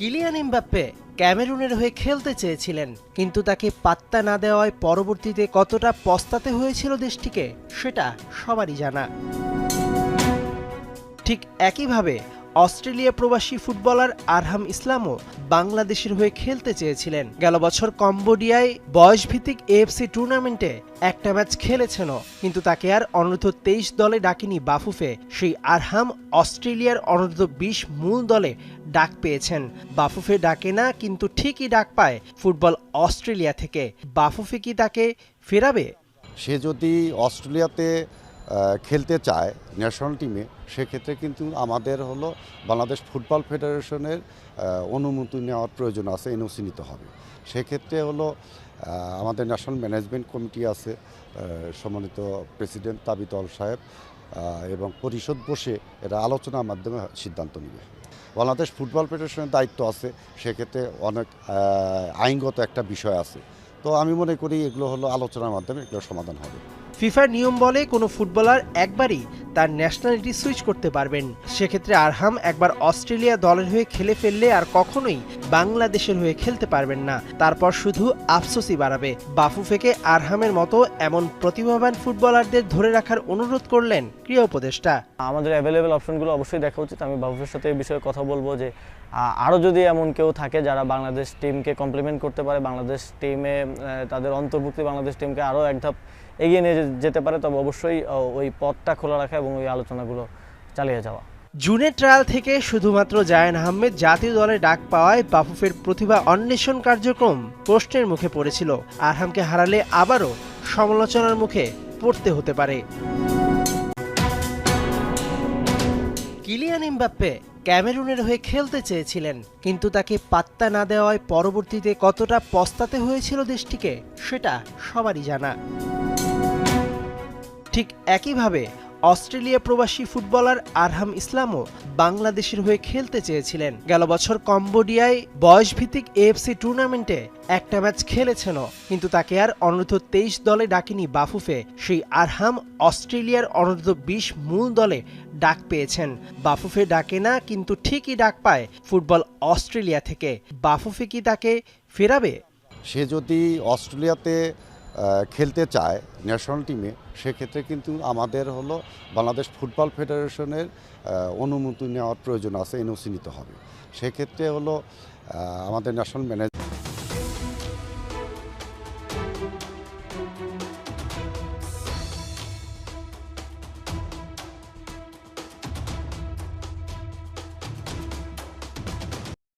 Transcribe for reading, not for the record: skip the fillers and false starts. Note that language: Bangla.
কিলিয়ান এমবাপ্পে ক্যামেরুনের হয়ে খেলতে চেয়েছিলেন, কিন্তু তাকে পাত্তা না দেওয়ায় পরবর্তীতে কতটা পস্তাতে হয়েছিল দেশটিকে সেটা সবারই জানা। ঠিক একইভাবে অস্ট্রেলিয়া প্রবাসী ফুটবলার আরহাম ইসলামও বাংলাদেশের হয়ে খেলতে চেয়েছিলেন। গেল বছর কম্বোডিয়ায় বয়সভিত্তিক এএফসি টুর্নামেন্টে একটা ম্যাচ খেলেছেনও, কিন্তু তাকে আর অনূর্ধ্ব-23 দলে ডাকেনি বাফুফে। সেই আরহাম অস্ট্রেলিয়ার অনূর্ধ্ব-20 মূল দলে ডাক পেয়েছেন। বাফুফে ডাকে না, কিন্তু ঠিকই ডাক পায় ফুটবল অস্ট্রেলিয়া থেকে। বাফুফে কি তাকে ফেরাবে? সে যদি অস্ট্রেলিয়াতে খেলতে চায় ন্যাশনাল টিমে, সেক্ষেত্রে কিন্তু আমাদের বাংলাদেশ ফুটবল ফেডারেশনের অনুমতি নেওয়ার প্রয়োজন আছে, এনওসি নিতে হবে। সেক্ষেত্রে আমাদের ন্যাশনাল ম্যানেজমেন্ট কমিটি আছে, সম্মানিত প্রেসিডেন্ট তাবিত-অল সাহেব এবং পরিষদ বসে এটা আলোচনার মাধ্যমে সিদ্ধান্ত নেবে। বাংলাদেশ ফুটবল ফেডারেশনের দায়িত্ব আছে, সেক্ষেত্রে অনেক আইনগত একটা বিষয় আছে। তো আমি মনে করি এগুলো আলোচনার মাধ্যমে এগুলো সমাধান হবে। ফিফার নিয়ম বলে কোনো ফুটবলার একবারই তার ন্যাশনালিটি সুইচ করতে পারবেন। সেক্ষেত্রে আরহাম একবার অস্ট্রেলিয়া দলের হয়ে খেলে ফেললে আর কখনোই বাংলাদেশের হয়ে খেলতে পারবেন না। তারপর শুধু আফসোসই বাড়াবে। বাফুফেকে আরহামের মতো এমন প্রতিভাবান ফুটবলারদের ধরে রাখার অনুরোধ করলেন ক্রীড়া উপদেষ্টা। আমাদের অ্যাভেলেবেল অপশনগুলো অবশ্যই দেখা উচিত। আমি বাফুফের সাথে এই বিষয়ে কথা বলবো যে আরও যদি এমন কেউ থাকে যারা বাংলাদেশ টিমকে কমপ্লিমেন্ট করতে পারে, বাংলাদেশ টিমে তাদের অন্তর্ভুক্তি বাংলাদেশ টিমকে আরও এক ধাপ এগিয়ে নিয়ে যেতে পারে, তবে অবশ্যই ওই পথটা খোলা রাখা এবং ওই আলোচনাগুলো চালিয়ে যাওয়া। জুনের ট্রায়াল থেকে শুধুমাত্র জায়ান আহমেদ জাতীয় দলে ডাক পাওয়ায় বাফুফের প্রতিভা অন্বেষণ কার্যক্রম প্রশ্নের মুখে পড়েছিল। আরহামকে হারালে আবারও সমালোচনার মুখে পড়তে হতে পারে। কিলিয়ান এমবাপ্পে ক্যামেরুনের হয়ে খেলতে চেয়েছিলেন, কিন্তু তাকে পাত্তা না দেওয়ায় পরবর্তীতে কতটা পস্তাতে হয়েছিল দেশটিকে সেটা সবারই জানা। ঠিক একইভাবে অস্ট্রেলিয়া প্রবাসী ফুটবলার আরহাম ইসলামও বাংলাদেশের হয়ে খেলতে চেয়েছিলেন। গেল বছর কম্বোডিয়ায় বয়সভিত্তিক এএফসি টুর্নামেন্টে একটা ম্যাচ খেলেছেনও, কিন্তু তাকে আর অনূর্ধ্ব-23 দলে ডাকেনি বাফুফে। সেই আরহাম অস্ট্রেলিয়ার অনূর্ধ্ব-20 মূল দলে ডাক পেয়েছেন। বাফুফে ডাকে না, কিন্তু ঠিকই ডাক পায় ফুটবল অস্ট্রেলিয়া থেকে। বাফুফে কি তাকে ফেরাবে? সে যদি অস্ট্রেলিয়াতে খেলতে চায় ন্যাশনাল টিমে, সেক্ষেত্রে কিন্তু আমাদের বাংলাদেশ ফুটবল ফেডারেশনের অনুমতি নেওয়ার প্রয়োজন আছে, এনওসি নিতে হবে। সেক্ষেত্রে আমাদের ন্যাশনাল ম্যানেজমেন্ট